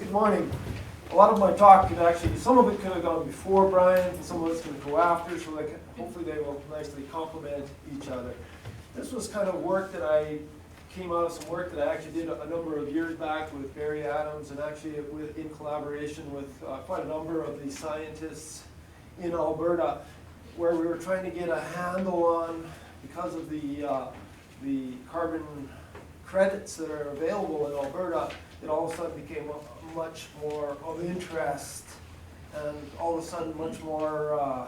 good morning. A lot of my talk could actually, some of it could have gone before Brian, and some of it's going to go after, so hopefully they will nicely complement each other. This was kind of work that came out of some work that I actually did a number of years back with Barry Adams, and actually in collaboration with quite a number of the scientists in Alberta, where we were trying to get a handle on, because of the carbon credits that are available in Alberta, it all of a sudden became much more of interest, and all of a sudden much more,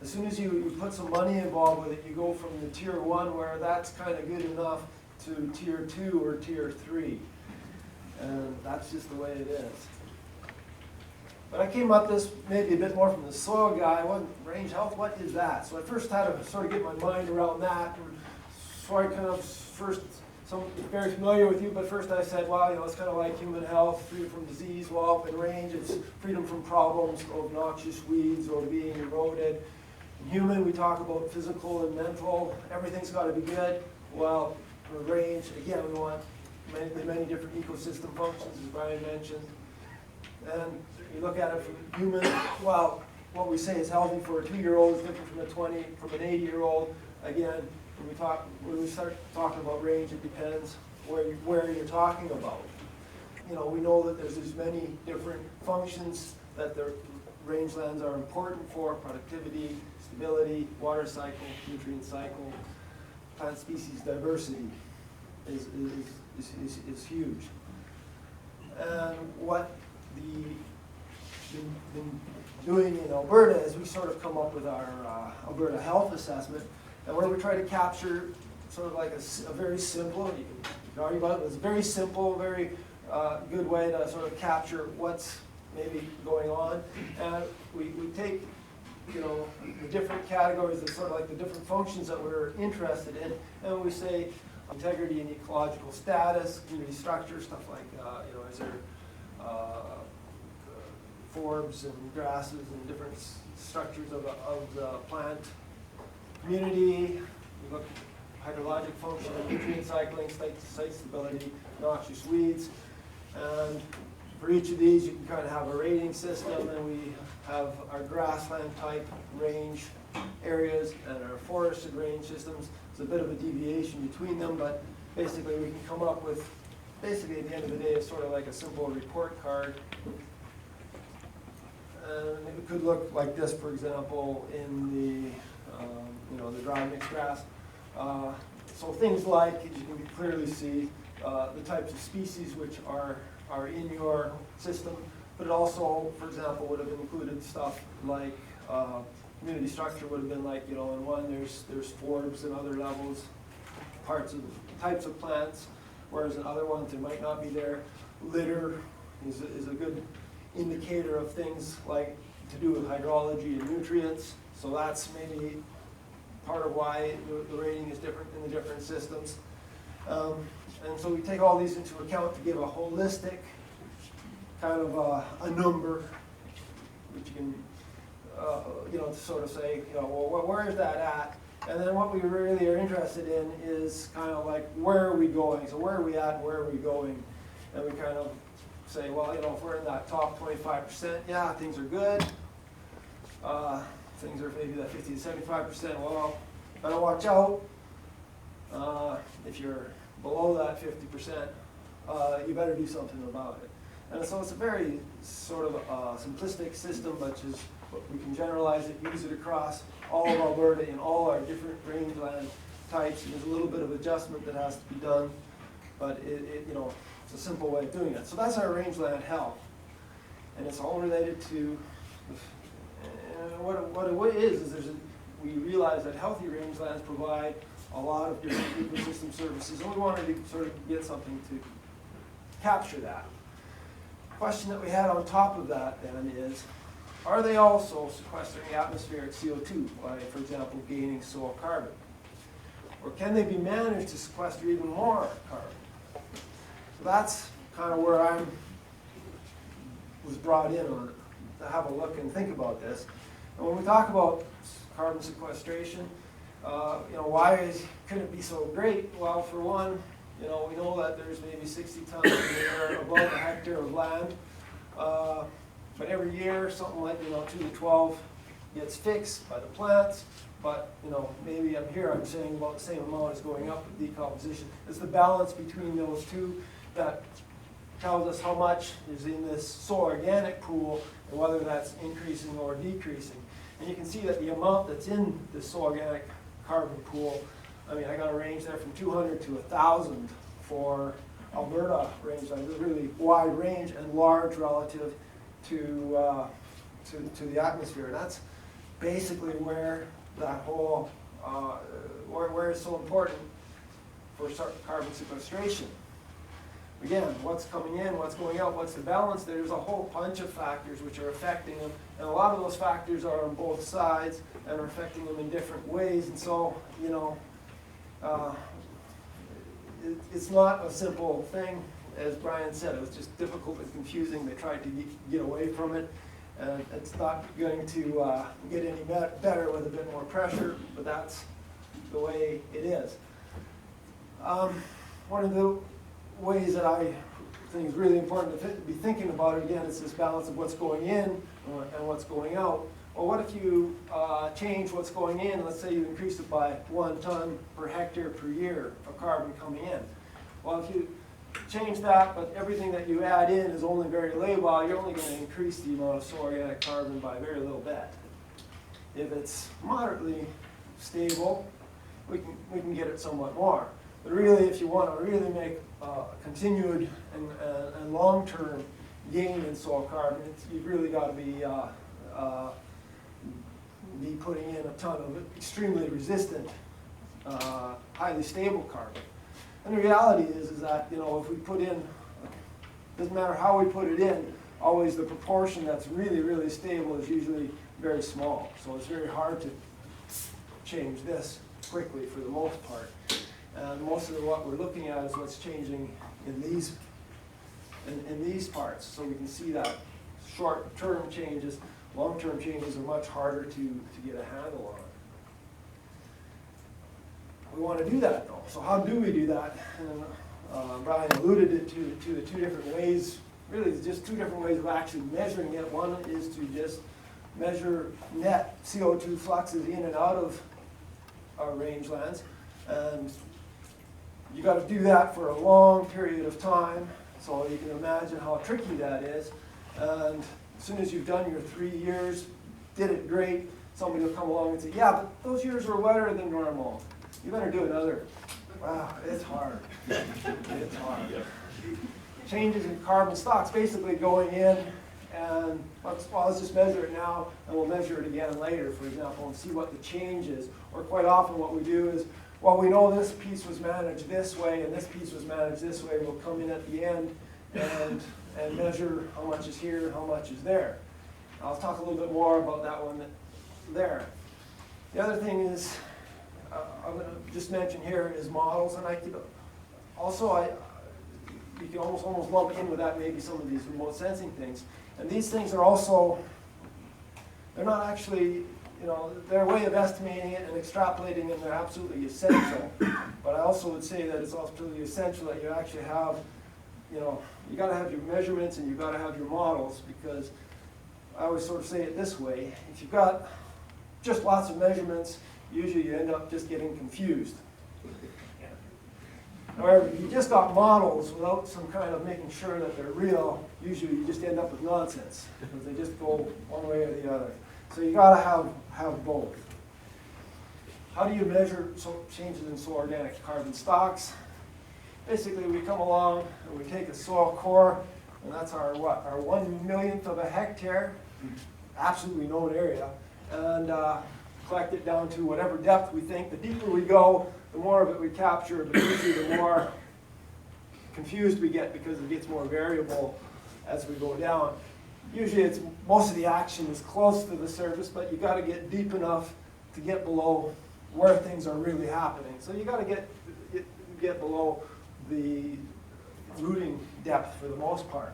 as soon as you put some money involved with it, you go from the tier 1, where that's kind of good enough, to tier 2 or tier 3. And that's just the way it is. But I came at this maybe a bit more from the soil guy. Range health, what is that? So I first had to sort of get my mind around that. And so I kind of some very familiar with you, but first I said, well, it's kind of like human health, freedom from disease. Well, in range, it's freedom from problems of noxious weeds or being eroded. In human, we talk about physical and mental. Everything's got to be good. Well, for range, again, we want many different ecosystem functions, as Brian mentioned. And you look at it from human, well, what we say is healthy for a 2-year-old is different from an 80-year-old. Again, when we start talking about range, it depends where you're talking about. We know that there's many different functions that the rangelands are important for: productivity, stability, water cycle, nutrient cycle, plant species diversity is huge. And what been doing in Alberta is we sort of come up with our Alberta Health Assessment, and where we try to capture sort of like a very simple, you can argue about it, but it's a very simple, very good way to sort of capture what's maybe going on. And we take the different categories of sort of like the different functions that we're interested in, and we say integrity and ecological status, community structure, stuff like, is there forbs and grasses and different structures of the plant community. We look at hydrologic function, nutrient cycling, site stability, noxious weeds. And for each of these, you can kind of have a rating system, and we have our grassland type range areas and our forested range systems. There's a bit of a deviation between them, but basically we can come up with, basically at the end of the day, it's sort of like a simple report card. And it could look like this, for example, in the dry mixed grass. So things like, as you can clearly see, the types of species which are in your system, but it also, for example, would have included stuff like community structure would have been like, in one there's forbs and other levels, types of plants, whereas in other ones they might not be there. Litter is a good indicator of things like to do with hydrology and nutrients. So that's maybe part of why the rating is different in the different systems. And so we take all these into account to give a holistic kind of a number, which you can, to sort of say, well, where is that at? And then what we really are interested in is kind of like, where are we going? So where are we at and where are we going? And we kind of say, well, if we're in that top 25%, yeah, things are good. Things are maybe that 50 to 75%, well, better watch out. If you're below that 50%, you better do something about it. And so it's a very sort of simplistic system, but we can generalize it, use it across all of Alberta in all our different rangeland types. There's a little bit of adjustment that has to be done, but it's a simple way of doing it. So that's our rangeland health, and it's all related to what it is we realize that healthy rangelands provide a lot of different ecosystem services, and we wanted to sort of get something to capture that. The question that we had on top of that then is, are they also sequestering atmospheric CO2 by, for example, gaining soil carbon? Or can they be managed to sequester even more carbon? So that's kind of where I was brought in on to have a look and think about this. And when we talk about carbon sequestration, why couldn't it be so great? Well, for one, You know, we know that there's maybe 60 tons in there above a hectare of land. But every year, something like, 2 to 12 gets fixed by the plants. But, maybe up here I'm saying about the same amount is going up with decomposition. It's the balance between those two that tells us how much is in this soil organic pool and whether that's increasing or decreasing. And you can see that the amount that's in the soil organic carbon pool, I mean, I got a range there from 200 to 1,000 for Alberta rangeland. It's a really wide range and large relative to the atmosphere. And that's basically where that whole, where it's so important for carbon sequestration. Again, what's coming in, what's going out, what's the balance? There's a whole bunch of factors which are affecting them, and a lot of those factors are on both sides and are affecting them in different ways. And so, it's not a simple thing, as Brian said. It was just difficult and confusing. They tried to get away from it, and it's not going to get any better with a bit more pressure, but that's the way it is. One of the ways that I think is really important to be thinking about it, again, is this balance of what's going in and what's going out. Well, what if you change what's going in? Let's say you increase it by 1 ton per hectare per year of carbon coming in. Well, if you change that, but everything that you add in is only very labile, you're only going to increase the amount of soil organic carbon by very little bit. If it's moderately stable, we can get it somewhat more. But really, if you want to really make continued and long-term gain in soil carbon, you've really got to be putting in a ton of extremely resistant, highly stable carbon. And the reality is that, if we put in, doesn't matter how we put it in, always the proportion that's really, really stable is usually very small. So it's very hard to change this quickly for the most part. And most of what we're looking at is what's changing in these parts. So we can see that short-term changes, long-term changes are much harder to get a handle on. We want to do that though. So how do we do that? And Brian alluded to the two different ways. Really, it's just two different ways of actually measuring it. One is to just measure net CO2 fluxes in and out of our rangelands. And you got to do that for a long period of time. So you can imagine how tricky that is. And as soon as you've done your 3 years, did it great, somebody will come along and say, yeah, but those years were wetter than normal. You better do another. Wow, it's hard. It's hard. Changes in carbon stocks basically going in, and let's just measure it now, and we'll measure it again later, for example, and see what the change is. Or quite often what we do is, well, we know this piece was managed this way, and this piece was managed this way. We'll come in at the end and measure how much is here and how much is there. I'll talk a little bit more about that one there. The other thing is, I'm going to just mention here is models, and you can almost lump in with that maybe some of these remote sensing things. And these things are also, they're not actually, they're a way of estimating it and extrapolating, and they're absolutely essential. But I also would say that it's absolutely essential that you actually have, you got to have your measurements and you got to have your models, because I always sort of say it this way: if you've got just lots of measurements, usually you end up just getting confused. However, if you just got models without some kind of making sure that they're real, usually you just end up with nonsense, because they just go one way or the other. So you got to have both. How do you measure changes in soil organic carbon stocks? Basically, we come along and we take a soil core, and that's our 1/1,000,000th of a hectare, absolutely known area, and collect it down to whatever depth we think. The deeper we go, the more of it we capture, but usually the more confused we get, because it gets more variable as we go down. Usually most of the action is close to the surface, but you got to get deep enough to get below where things are really happening. So you got to get below the rooting depth for the most part.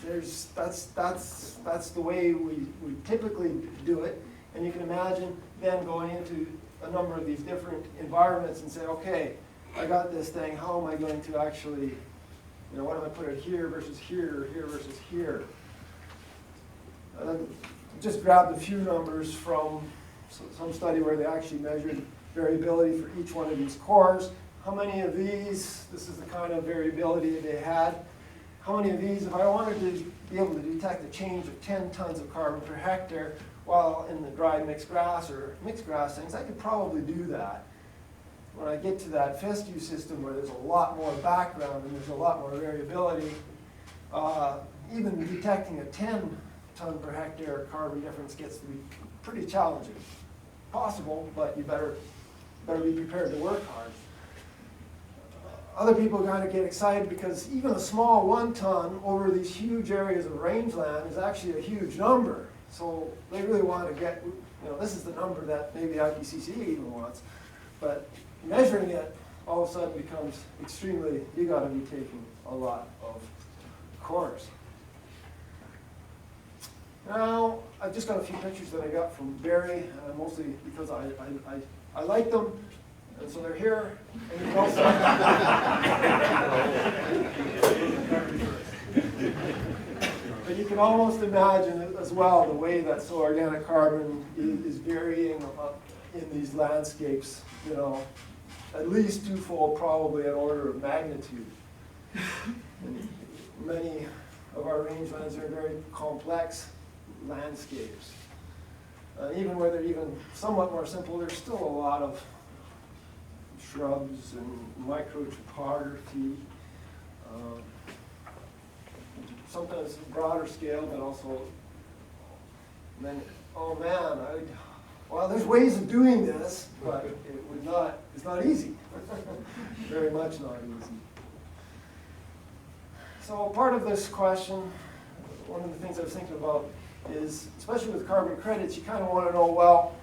That's the way we typically do it. And you can imagine then going into a number of these different environments and say, okay, I got this thing, how am I going to actually, what do I put it here versus here, or here versus here? And then just grabbed a few numbers from some study where they actually measured variability for each one of these cores. How many of these, this is the kind of variability they had, how many of these, if I wanted to be able to detect a change of 10 tons of carbon per hectare while in the dry mixed grass or mixed grass things, I could probably do that. When I get to that fescue system where there's a lot more background and there's a lot more variability, even detecting a 10 ton per hectare carbon difference gets to be pretty challenging. Possible, but you better be prepared to work hard. Other people kind of get excited because even a small 1 ton over these huge areas of rangeland is actually a huge number. So they really want to get, this is the number that maybe IPCC even wants. But measuring it all of a sudden becomes extremely, you got to be taking a lot of cores. Now, I've just got a few pictures that I got from Barry, mostly because I like them. And so they're here, and you can also but you can almost imagine as well the way that soil organic carbon is varying in these landscapes, at least twofold, probably an order of magnitude. And many of our rangelands are very complex landscapes. Even where they're even somewhat more simple, there's still a lot of shrubs and microtopography, sometimes broader scale, but also, well, there's ways of doing this, but it's not easy. Very much not easy. So part of this question, one of the things I was thinking about is, especially with carbon credits, you kind of want to know, well,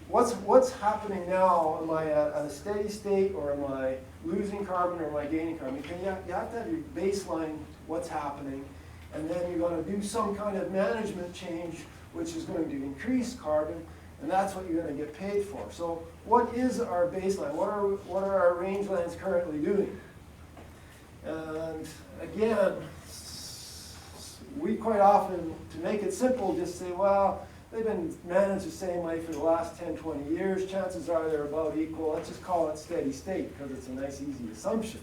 what's happening now? Am I at a steady state, or am I losing carbon, or am I gaining carbon? You have to have your baseline, what's happening, and then you're going to do some kind of management change which is going to increase carbon, and that's what you're going to get paid for. So what is our baseline? What are our rangelands currently doing? And again, we quite often, to make it simple, just say, well, they've been managed the same way for the last 10, 20 years. Chances are they're about equal. Let's just call it steady state because it's a nice, easy assumption.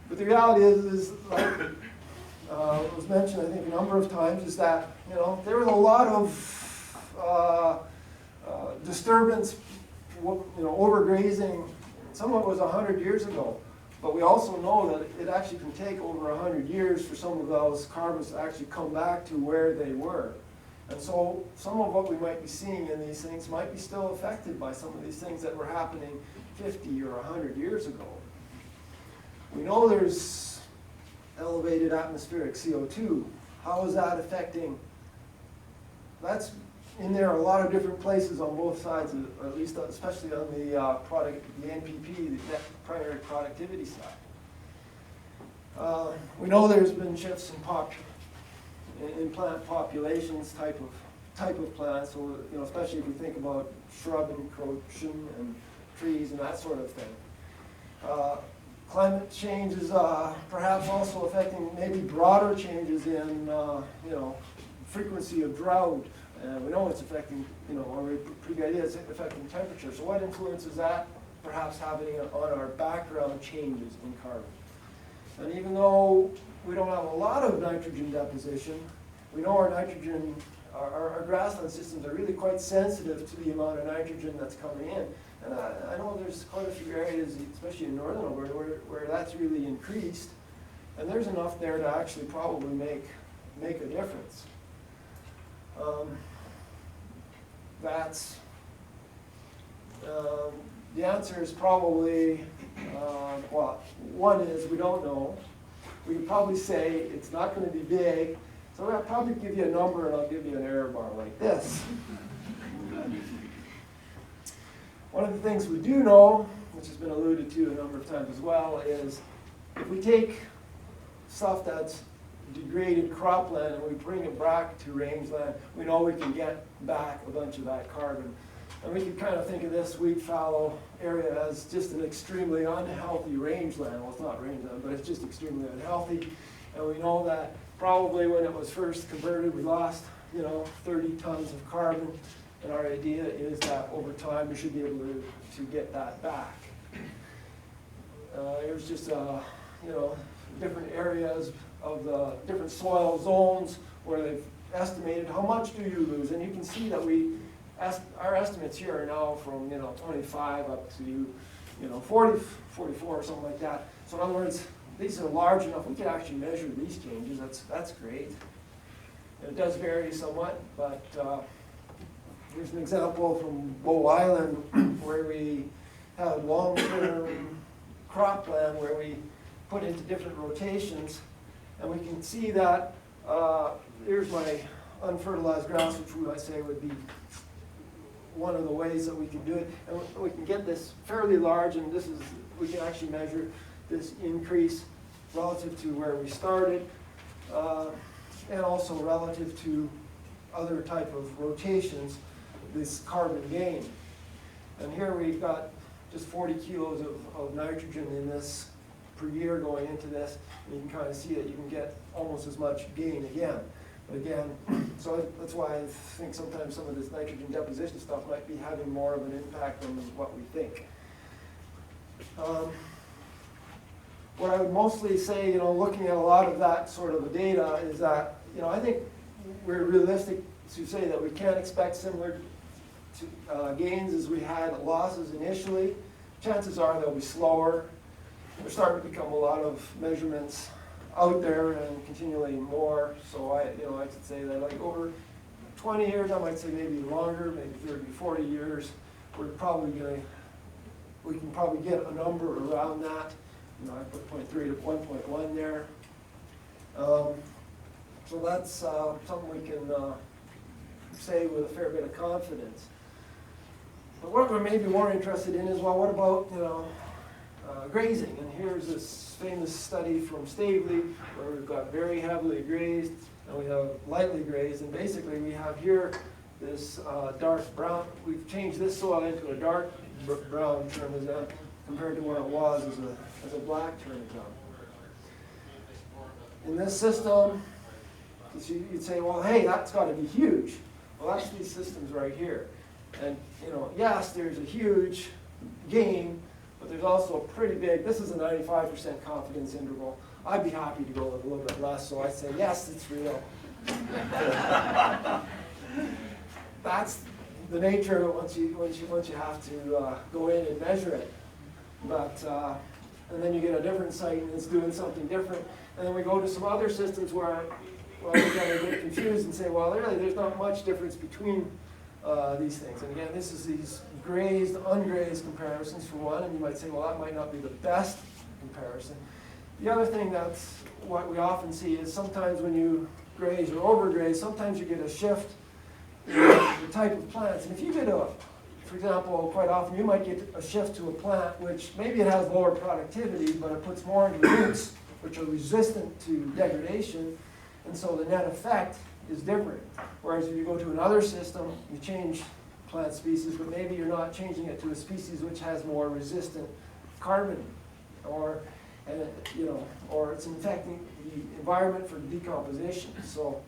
But the reality is like it was mentioned, I think, a number of times, is that there was a lot of disturbance, overgrazing. Some of it was 100 years ago. But we also know that it actually can take over 100 years for some of those carbons to actually come back to where they were. And so some of what we might be seeing in these things might be still affected by some of these things that were happening 50 or 100 years ago. We know there's elevated atmospheric CO2. How is that affecting? That's in there a lot of different places on both sides, or at least especially on the NPP, the net primary productivity side. We know there's been shifts in plant populations, type of plants. So especially if you think about shrub encroaching and trees and that sort of thing. Climate change is perhaps also affecting maybe broader changes in frequency of drought. We know it's affecting, or we pretty good idea it's affecting temperature. So what influence is that perhaps having on our background changes in carbon? And even though we don't have a lot of nitrogen deposition, we know our nitrogen, our grassland systems are really quite sensitive to the amount of nitrogen that's coming in. And I know there's quite a few areas, especially in northern Alberta, where that's really increased. And there's enough there to actually probably make a difference. The answer is probably, one is we don't know. We could probably say it's not going to be big, so I'll probably give you a number and I'll give you an error bar like this. One of the things we do know, which has been alluded to a number of times as well, is if we take stuff that's degraded cropland and we bring it back to rangeland, we know we can get back a bunch of that carbon. And we can kind of think of this wheat fallow area as just an extremely unhealthy rangeland. Well, it's not rangeland, but it's just extremely unhealthy. And we know that probably when it was first converted, we lost, 30 tons of carbon. And our idea is that over time, we should be able to get that back. Here's just, different areas of the different soil zones where they've estimated how much do you lose. And you can see that our estimates here are now from 25 up to 40, 44 or something like that. So in other words, these are large enough we can actually measure these changes. That's great. And it does vary somewhat, but here's an example from Bow Island where we had long-term cropland where we put into different rotations, and we can see that here's my unfertilized grass, which we might say would be one of the ways that we can do it. And we can get this fairly large, and we can actually measure this increase relative to where we started, and also relative to other type of rotations, this carbon gain. And here we've got just 40 kilos of nitrogen in this per year going into this, and you can kind of see that you can get almost as much gain again. But again, so that's why I think sometimes some of this nitrogen deposition stuff might be having more of an impact on what we think. What I would mostly say, looking at a lot of that sort of data is that, I think we're realistic to say that we can't expect similar to, gains as we had losses initially. Chances are they'll be slower. There's starting to become a lot of measurements out there and continually more. So I could say that like over 20 years, I might say maybe longer, maybe 30, 40 years, we can probably get a number around that. I put 0.3 to 1.1 there. So that's something we can say with a fair bit of confidence. But what we're maybe more interested in is, well, what about, grazing? And here's this famous study from Stavely where we've got very heavily grazed and we have lightly grazed. And basically we have here this dark brown. We've changed this soil into a dark brown turnip compared to where it was as a black turnip. In this system, you'd say, well, hey, that's got to be huge. Well, that's these systems right here. And, yes, there's a huge gain, but there's also a pretty big, this is a 95% confidence interval. I'd be happy to go with a little bit less, so I say, yes, it's real. That's the nature of it once you have to go in and measure it. But, and then you get a different site and it's doing something different. And then we go to some other systems where, well, we're going to get confused and say, well, really, there's not much difference between these things. And again, this is these grazed, ungrazed comparisons for one, and you might say, well, that might not be the best comparison. The other thing that's what we often see is sometimes when you graze or overgraze, sometimes you get a shift in the type of plants. And if you get for example, quite often you might get a shift to a plant which maybe it has lower productivity, but it puts more into roots, which are resistant to degradation, and so the net effect is different. Whereas if you go to another system, you change plant species, but maybe you're not changing it to a species which has more resistant carbon, or it's infecting the environment for decomposition. So,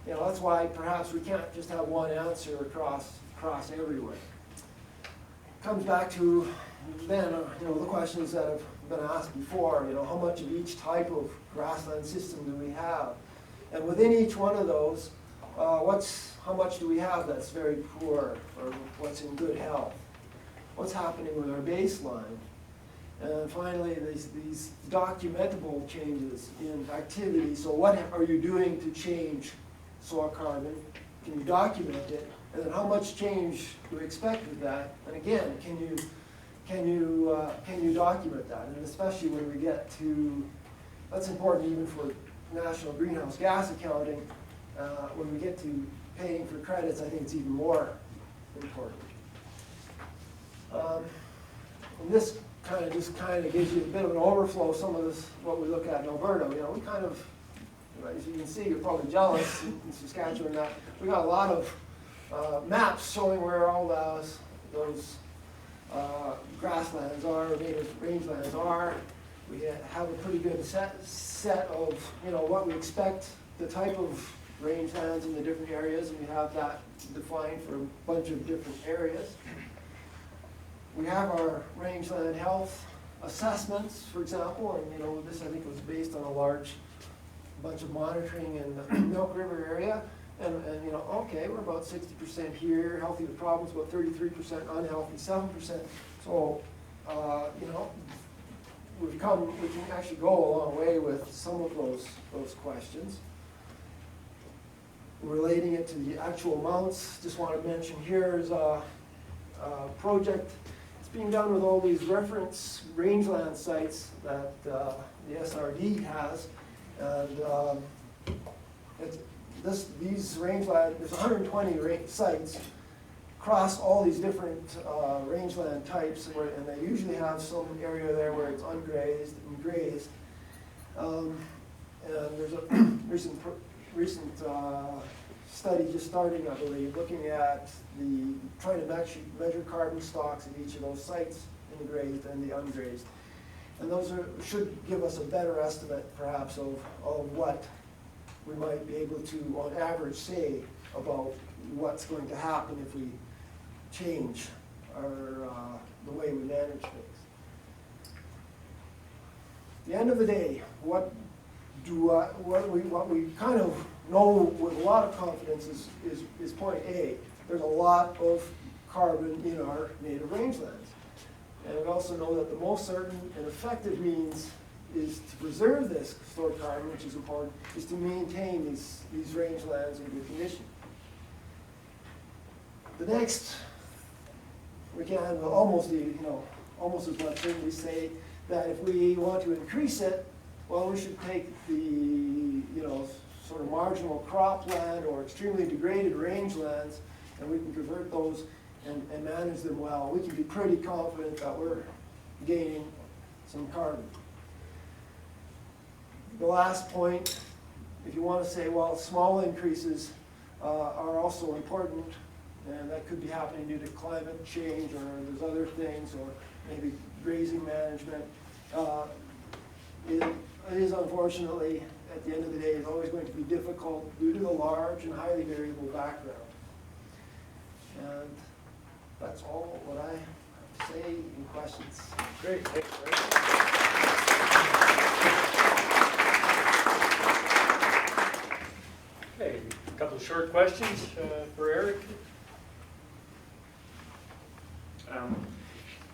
that's why perhaps we can't just have one answer across everywhere. Comes back to then, the questions that have been asked before. How much of each type of grassland system do we have? And within each one of those, how much do we have that's very poor, or what's in good health? What's happening with our baseline? And finally, these documentable changes in activity. So what are you doing to change soil carbon? Can you document it? And then how much change do we expect with that? And again, can you document that? And especially when we get to, that's important even for national greenhouse gas accounting. When we get to paying for credits, I think it's even more important. And this kind of gives you a bit of an overflow of some of this, what we look at in Alberta. We kind of as you can see, you're probably jealous in Saskatchewan that we got a lot of maps showing where all those grasslands are, native rangelands are. We have a pretty good set of, what we expect, the type of rangelands in the different areas, and we have that defined for a bunch of different areas. We have our rangeland health assessments, for example, and this I think was based on a large bunch of monitoring in the Milk River area. And okay, we're about 60% here, healthy with problems, about 33%, unhealthy 7%. So, we can actually go a long way with some of those questions. Relating it to the actual amounts, just want to mention here is a project. It's being done with all these reference rangeland sites that the SRD has, and these rangeland, there's 120 sites across all these different rangeland types, and they usually have some area there where it's ungrazed and grazed. And there's a recent study just starting, I believe, looking at trying to actually measure carbon stocks at each of those sites, in the grazed and the ungrazed. And those should give us a better estimate, perhaps, of what we might be able to, on average, say about what's going to happen if we change the way we manage things. At the end of the day, what we kind of know with a lot of confidence is point A. There's a lot of carbon in our native rangelands. And we also know that the most certain and effective means is to preserve this stored carbon, which is important, is to maintain these rangelands in good condition. The next, we can almost as much certainly say that if we want to increase it, well, we should take the, sort of marginal cropland or extremely degraded rangelands, and we can convert those and manage them well. We can be pretty confident that we're gaining some carbon. The last point, if you want to say, well, small increases are also important, and that could be happening due to climate change, or there's other things, or maybe grazing management. It is unfortunately, at the end of the day, is always going to be difficult due to the large and highly variable background. And that's all what I have to say in questions. Great, thanks, Eric. Okay, a couple of short questions for Eric.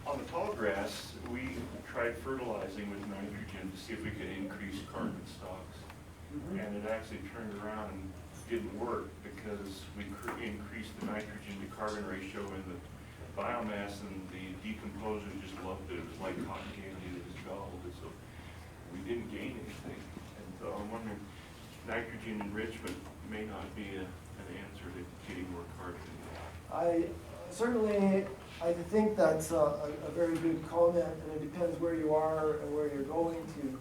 On the tall grass, we tried fertilizing with nitrogen to see if we could increase carbon stocks. Mm-hmm. And it actually turned around and didn't work because we increased the nitrogen to carbon ratio, and the biomass and the decomposer just loved it. It was like cotton candy that was gobbled, and so we didn't gain anything. And so I'm wondering, nitrogen enrichment may not be an answer to getting more carbon. I think that's a very good comment, and it depends where you are and where you're going to.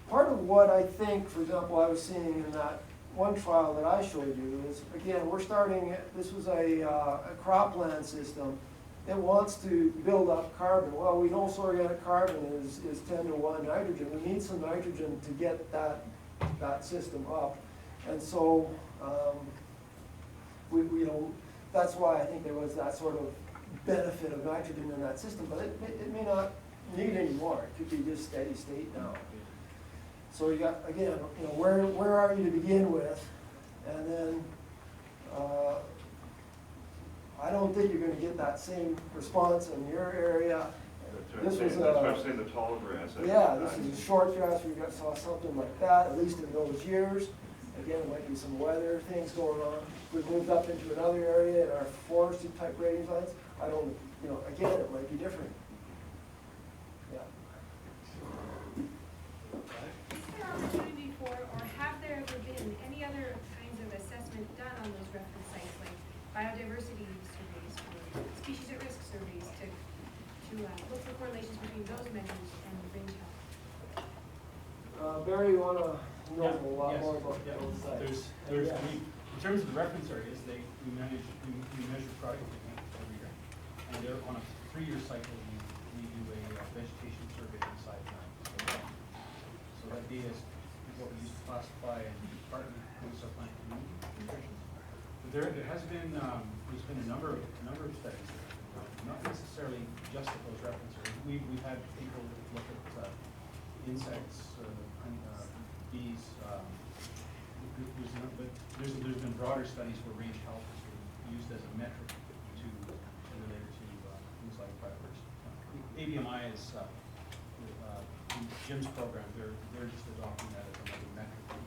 Part of what I think, for example, I was seeing in that one trial that I showed you is, again, we're starting, this was a cropland system. It wants to build up carbon. Well, we know organic carbon is 10-to-1 nitrogen. We need some nitrogen to get that system up. And so, that's why I think there was that sort of benefit of nitrogen in that system, but it may not need any more. It could be just steady state now. So you got, again, where are you to begin with? And then I don't think you're going to get that same response in your area. That's why I'm saying the tall grass. Yeah, this is a short grass. We saw something like that, at least in those years. Again, there might be some weather things going on. We've moved up into another area in our forested type rangelands. I don't, again, it might be different. Yeah. Is there opportunity for, or have there ever been any other kinds of assessment done on those reference sites, like biodiversity surveys or species at risk surveys, to look for correlations between those measures and range health? Barry, you want to know a lot Yes, more about yeah. those sites. There's, Yeah. in terms of the reference areas, we measure product every year. And they're on a 3-year cycle, we do a vegetation survey inside them. So that data is what we use to classify and partner with our plant community nutrition. But there has been, there's been a number of studies that have been done, not necessarily just at those reference areas. We've had people look at insects, bees, but there's been broader studies where range health has been used as a metric to related to things like biodiversity. ABMI is Jim's program. They're just adopting that as another metric in